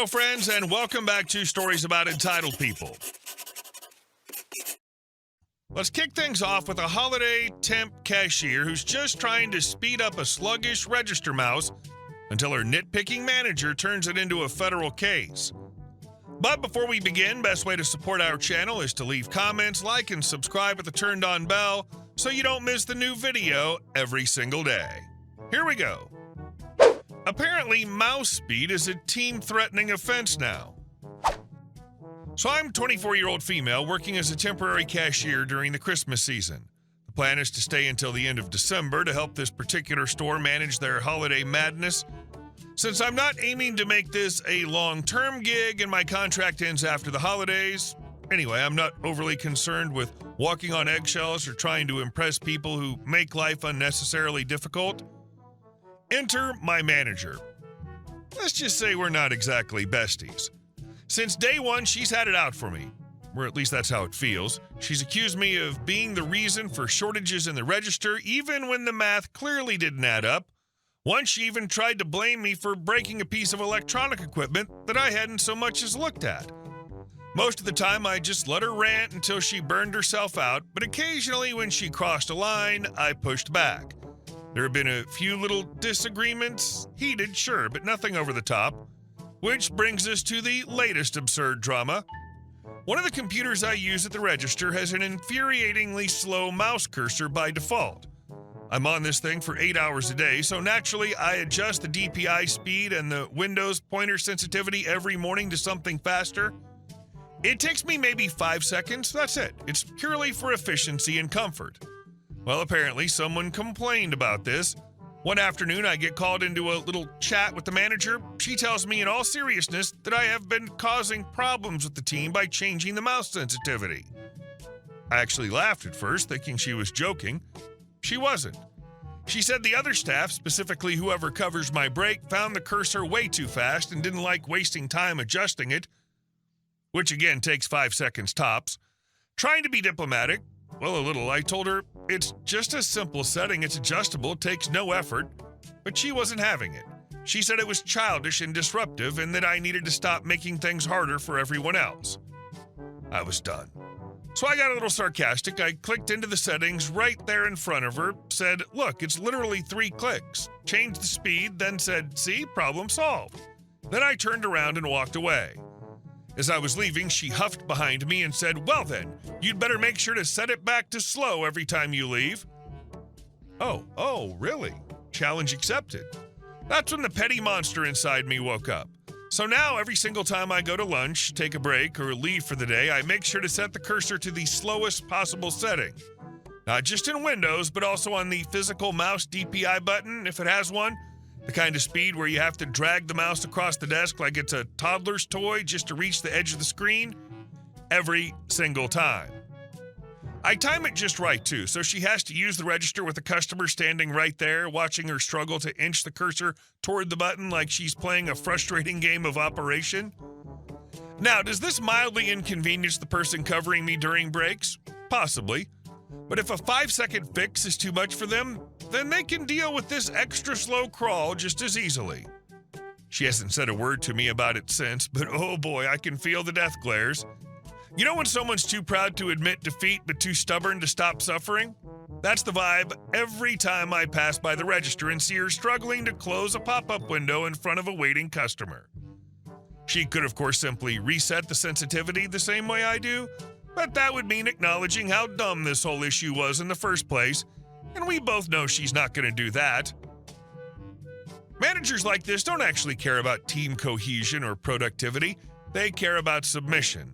Hello, friends, and welcome back to Stories About Entitled People. Let's kick things off with a holiday temp cashier who's just trying to speed up a sluggish register mouse until her nitpicking manager turns it into a federal case. But before we begin, best way to support our channel is to leave comments, like, and subscribe with the turned-on bell so you don't miss the new video every single day. Here we go. Apparently, mouse speed is a team-threatening offense now. So I'm a 24-year-old female working as a temporary cashier during the Christmas season. The plan is to stay until the end of December to help this particular store manage their holiday madness. Since I'm not aiming to make this a long-term gig and my contract ends after the holidays, anyway, I'm not overly concerned with walking on eggshells or trying to impress people who make life unnecessarily difficult. Enter my manager. Let's just say we're not exactly besties. Since day one, she's had it out for me. Or at least that's how it feels. She's accused me of being the reason for shortages in the register, even when the math clearly didn't add up. Once she even tried to blame me for breaking a piece of electronic equipment that I hadn't so much as looked at. Most of the time, I just let her rant until she burned herself out, but occasionally when she crossed a line, I pushed back. There have been a few little disagreements, heated, sure, but nothing over the top. Which brings us to the latest absurd drama. One of the computers I use at the register has an infuriatingly slow mouse cursor by default. I'm on this thing for 8 hours a day, so naturally I adjust the DPI speed and the Windows pointer sensitivity every morning to something faster. It takes me maybe 5 seconds, that's it. It's purely for efficiency and comfort. Well, apparently someone complained about this. One afternoon, I get called into a little chat with the manager. She tells me in all seriousness that I have been causing problems with the team by changing the mouse sensitivity. I actually laughed at first, thinking she was joking. She wasn't. She said the other staff, specifically whoever covers my break, found the cursor way too fast and didn't like wasting time adjusting it, which again takes 5 seconds tops. Trying to be diplomatic, well, a little, I told her it's just a simple setting, it's adjustable, takes no effort, but she wasn't having it. She said it was childish and disruptive and that I needed to stop making things harder for everyone else. I was done. So I got a little sarcastic. I clicked into the settings right there in front of her, said, look, it's literally 3 clicks. Changed the speed, then said, see, problem solved. Then I turned around and walked away. As I was leaving, she huffed behind me and said, well then, you'd better make sure to set it back to slow every time you leave. Oh, really? Challenge accepted. That's when the petty monster inside me woke up. So now every single time I go to lunch, take a break, or leave for the day, I make sure to set the cursor to the slowest possible setting. Not just in Windows, but also on the physical mouse DPI button, if it has one. The kind of speed where you have to drag the mouse across the desk like it's a toddler's toy just to reach the edge of the screen. Every single time. I time it just right, too, so she has to use the register with the customer standing right there, watching her struggle to inch the cursor toward the button like she's playing a frustrating game of Operation. Now, does this mildly inconvenience the person covering me during breaks? Possibly. But if a 5-second fix is too much for them, then they can deal with this extra slow crawl just as easily. She hasn't said a word to me about it since, but oh boy, I can feel the death glares. You know when someone's too proud to admit defeat but too stubborn to stop suffering? That's the vibe every time I pass by the register and see her struggling to close a pop-up window in front of a waiting customer. She could, of course, simply reset the sensitivity the same way I do, but that would mean acknowledging how dumb this whole issue was in the first place, and we both know she's not going to do that. Managers like this don't actually care about team cohesion or productivity. They care about submission.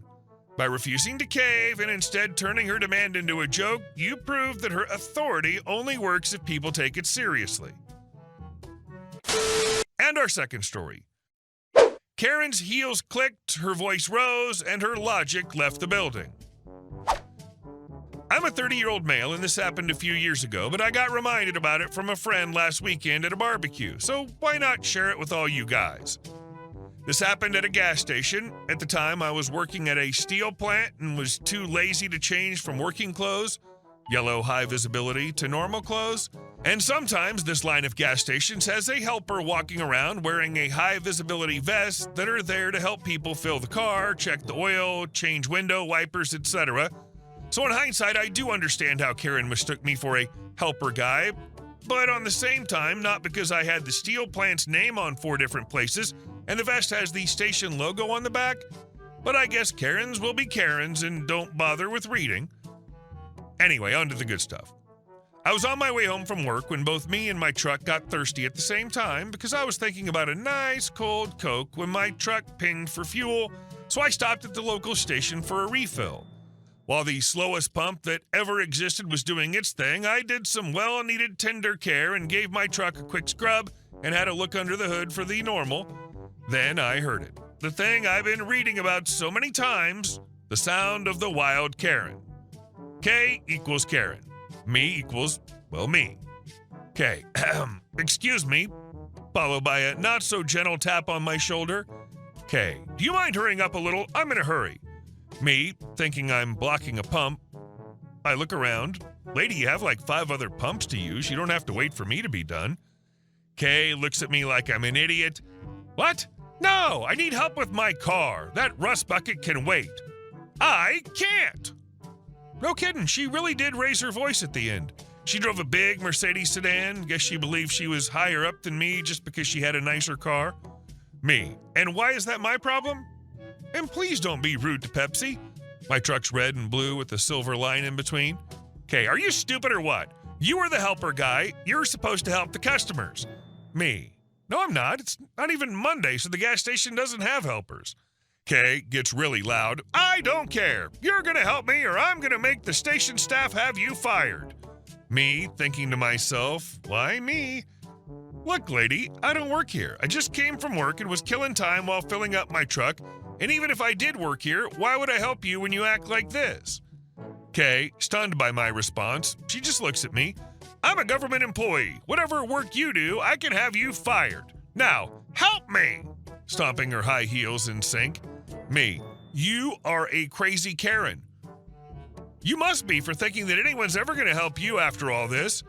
By refusing to cave and instead turning her demand into a joke, you prove that her authority only works if people take it seriously. And our second story. Karen's heels clicked, her voice rose, and her logic left the building. I'm a 30-year-old male, and this happened a few years ago, but I got reminded about it from a friend last weekend at a barbecue, so why not share it with all you guys? This happened at a gas station. At the time, I was working at a steel plant and was too lazy to change from working clothes, yellow high visibility, to normal clothes, And sometimes this line of gas stations has a helper walking around wearing a high-visibility vest that are there to help people fill the car, check the oil, change window wipers, etc. So in hindsight, I do understand how Karen mistook me for a helper guy, but on the same time, not because I had the steel plant's name on 4 different places and the vest has the station logo on the back, but I guess Karens will be Karens and don't bother with reading. Anyway, on to the good stuff. I was on my way home from work when both me and my truck got thirsty at the same time because I was thinking about a nice cold Coke when my truck pinged for fuel, so I stopped at the local station for a refill. While the slowest pump that ever existed was doing its thing, I did some well-needed tender care and gave my truck a quick scrub and had a look under the hood for the normal. Then I heard it. The thing I've been reading about so many times, the sound of the wild Karen. K equals Karen. Me equals, well, me. K, excuse me, followed by a not-so-gentle tap on my shoulder. K, do you mind hurrying up a little? I'm in a hurry. Me, thinking I'm blocking a pump. I look around. Lady, you have like 5 other pumps to use. You don't have to wait for me to be done. K looks at me like I'm an idiot. What? No, I need help with my car. That rust bucket can wait. I can't. No kidding, she really did raise her voice at the end. She drove a big Mercedes sedan. Guess she believed she was higher up than me just because she had a nicer car. Me. And why is that my problem? And please don't be rude to Pepsi. My truck's red and blue with a silver line in between. Okay, are you stupid or what? You are the helper guy. You're supposed to help the customers. Me. No, I'm not. It's not even Monday, so the gas station doesn't have helpers. Okay, gets really loud. I don't care. You're gonna help me or I'm gonna make the station staff have you fired. Me, thinking to myself, why me? Look, lady, I don't work here. I just came from work and was killing time while filling up my truck. And even if I did work here, why would I help you when you act like this? Kay, stunned by my response, she just looks at me. I'm a government employee. Whatever work you do, I can have you fired. Now, help me! Stomping her high heels in sync. Me, you are a crazy Karen. You must be for thinking that anyone's ever going to help you after all this.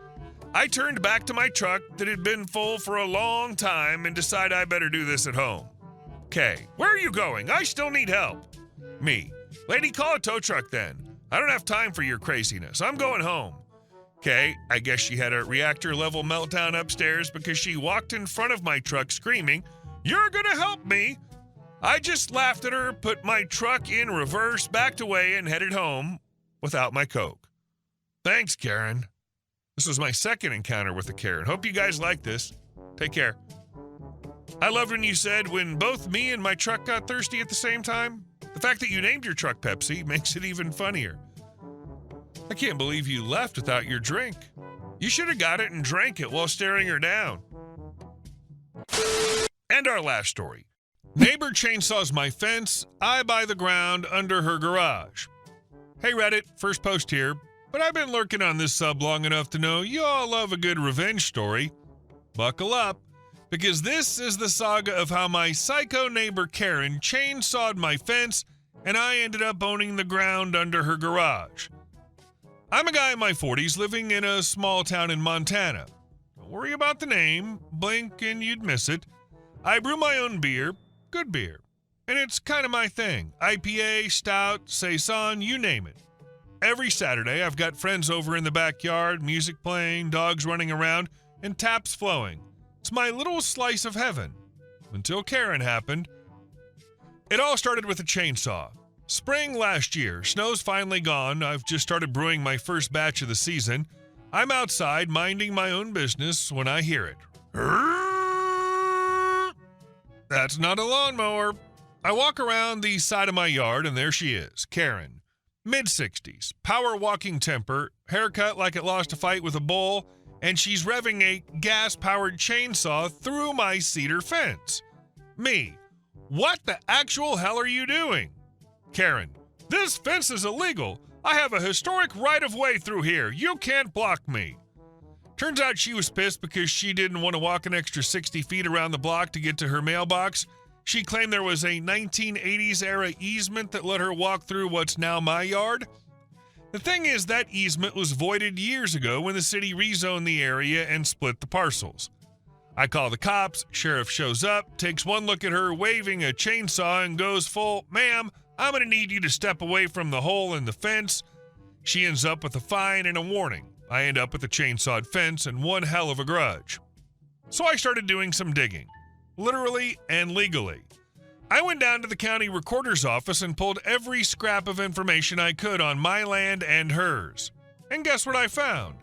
I turned back to my truck that had been full for a long time and decided I better do this at home. Okay, where are you going? I still need help. Me, lady, call a tow truck then. I don't have time for your craziness. I'm going home. Okay, I guess she had a reactor-level meltdown upstairs because she walked in front of my truck screaming, "You're gonna help me!" I just laughed at her, put my truck in reverse, backed away, and headed home without my Coke. Thanks, Karen. This was my second encounter with a Karen. Hope you guys like this. Take care. I loved when you said when both me and my truck got thirsty at the same time. The fact that you named your truck Pepsi makes it even funnier. I can't believe you left without your drink. You should have got it and drank it while staring her down. And our last story. Neighbor chainsaws my fence. I buy the ground under her garage. Hey Reddit, first post here, but I've been lurking on this sub long enough to know you all love a good revenge story. Buckle up, because this is the saga of how my psycho neighbor Karen chainsawed my fence and I ended up owning the ground under her garage. I'm a guy in my 40s living in a small town in Montana. Don't worry about the name, blink and you'd miss it. I brew my own beer, good beer, and it's kind of my thing. IPA, stout, saison, you name it. Every Saturday I've got friends over in the backyard, music playing, dogs running around, and taps flowing. It's my little slice of heaven. Until Karen happened. It all started with a chainsaw. Spring last year, snow's finally gone. I've just started brewing my first batch of the season. I'm outside minding my own business when I hear it. That's not a lawnmower. I walk around the side of my yard and there she is, Karen. Mid-60s, power walking temper, haircut like it lost a fight with a bull, and she's revving a gas-powered chainsaw through my cedar fence. Me, what the actual hell are you doing? Karen, this fence is illegal. I have a historic right-of-way through here. You can't block me. Turns out she was pissed because she didn't want to walk an extra 60 feet around the block to get to her mailbox. She claimed there was a 1980s-era easement that let her walk through what's now my yard. The thing is, that easement was voided years ago when the city rezoned the area and split the parcels. I call the cops, sheriff shows up, takes one look at her waving a chainsaw and goes full, "Ma'am, I'm going to need you to step away from the hole in the fence." She ends up with a fine and a warning. I end up with a chainsawed fence and one hell of a grudge. So I started doing some digging, literally and legally. I went down to the county recorder's office and pulled every scrap of information I could on my land and hers. And guess what I found?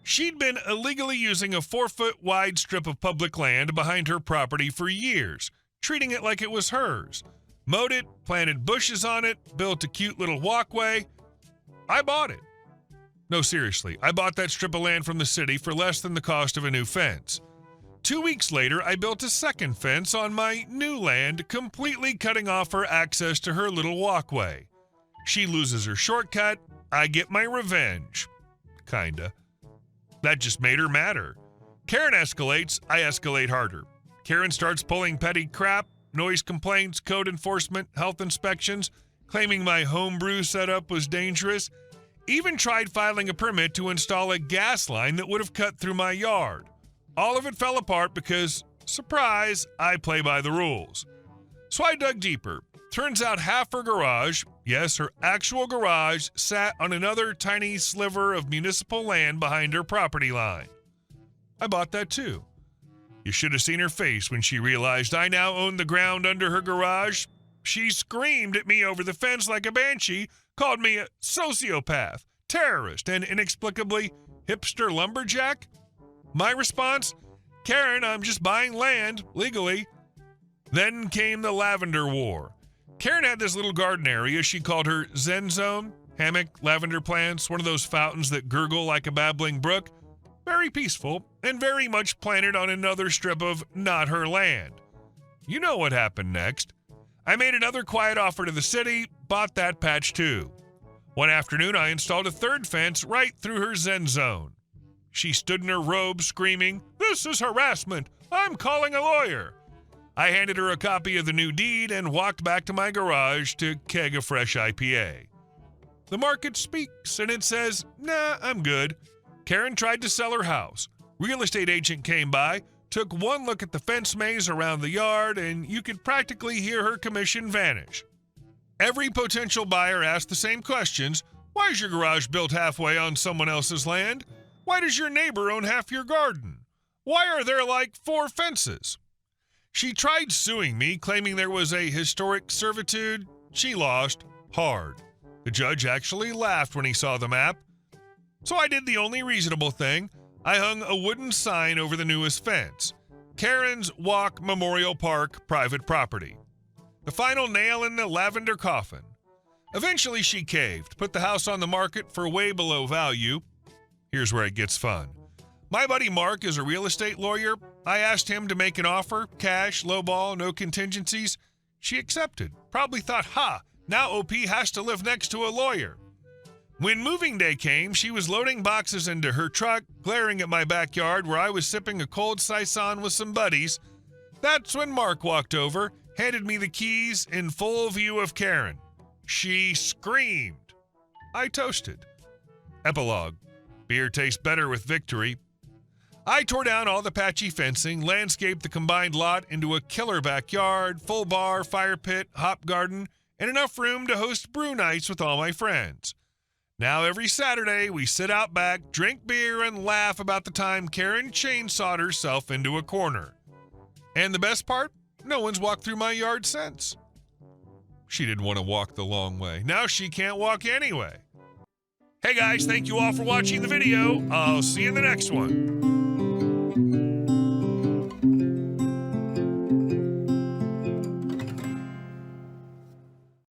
She'd been illegally using a 4-foot wide strip of public land behind her property for years, treating it like it was hers. Mowed it, planted bushes on it, built a cute little walkway. I bought it. No, seriously, I bought that strip of land from the city for less than the cost of a new fence. 2 weeks later, I built a second fence on my new land, completely cutting off her access to her little walkway. She loses her shortcut, I get my revenge. Kinda. That just made her madder. Karen escalates, I escalate harder. Karen starts pulling petty crap, noise complaints, code enforcement, health inspections, claiming my homebrew setup was dangerous. Even tried filing a permit to install a gas line that would have cut through my yard. All of it fell apart because, surprise, I play by the rules. So I dug deeper. Turns out half her garage, yes, her actual garage, sat on another tiny sliver of municipal land behind her property line. I bought that too. You should have seen her face when she realized I now owned the ground under her garage. She screamed at me over the fence like a banshee, called me a sociopath, terrorist, and inexplicably hipster lumberjack. My response? "Karen, I'm just buying land, legally." Then came the lavender war. Karen had this little garden area she called her Zen Zone. Hammock, lavender plants, one of those fountains that gurgle like a babbling brook. Very peaceful, and very much planted on another strip of not her land. You know what happened next. I made another quiet offer to the city, bought that patch too. One afternoon, I installed a third fence right through her Zen Zone. She stood in her robe screaming, "This is harassment! I'm calling a lawyer!" I handed her a copy of the new deed and walked back to my garage to keg a fresh IPA. The market speaks, and it says, "Nah, I'm good." Karen tried to sell her house. Real estate agent came by, took one look at the fence maze around the yard, and you could practically hear her commission vanish. Every potential buyer asked the same questions. Why is your garage built halfway on someone else's land? Why does your neighbor own half your garden? Why are there like 4 fences? She tried suing me, claiming there was a historic servitude. She lost hard. The judge actually laughed when he saw the map. So I did the only reasonable thing. I hung a wooden sign over the newest fence. Karen's Walk Memorial Park, private property. The final nail in the lavender coffin. Eventually she caved, put the house on the market for way below value. Here's where it gets fun. My buddy Mark is a real estate lawyer. I asked him to make an offer, cash, lowball, no contingencies. She accepted. Probably thought, now OP has to live next to a lawyer. When moving day came, she was loading boxes into her truck, glaring at my backyard where I was sipping a cold saison with some buddies. That's when Mark walked over, handed me the keys in full view of Karen. She screamed. I toasted. Epilogue. Beer tastes better with victory. I tore down all the patchy fencing, landscaped the combined lot into a killer backyard, full bar, fire pit, hop garden, and enough room to host brew nights with all my friends. Now every Saturday, we sit out back, drink beer, and laugh about the time Karen chainsawed herself into a corner. And the best part? No one's walked through my yard since. She didn't want to walk the long way. Now she can't walk anyway. Hey guys, thank you all for watching the video. I'll see you in the next one.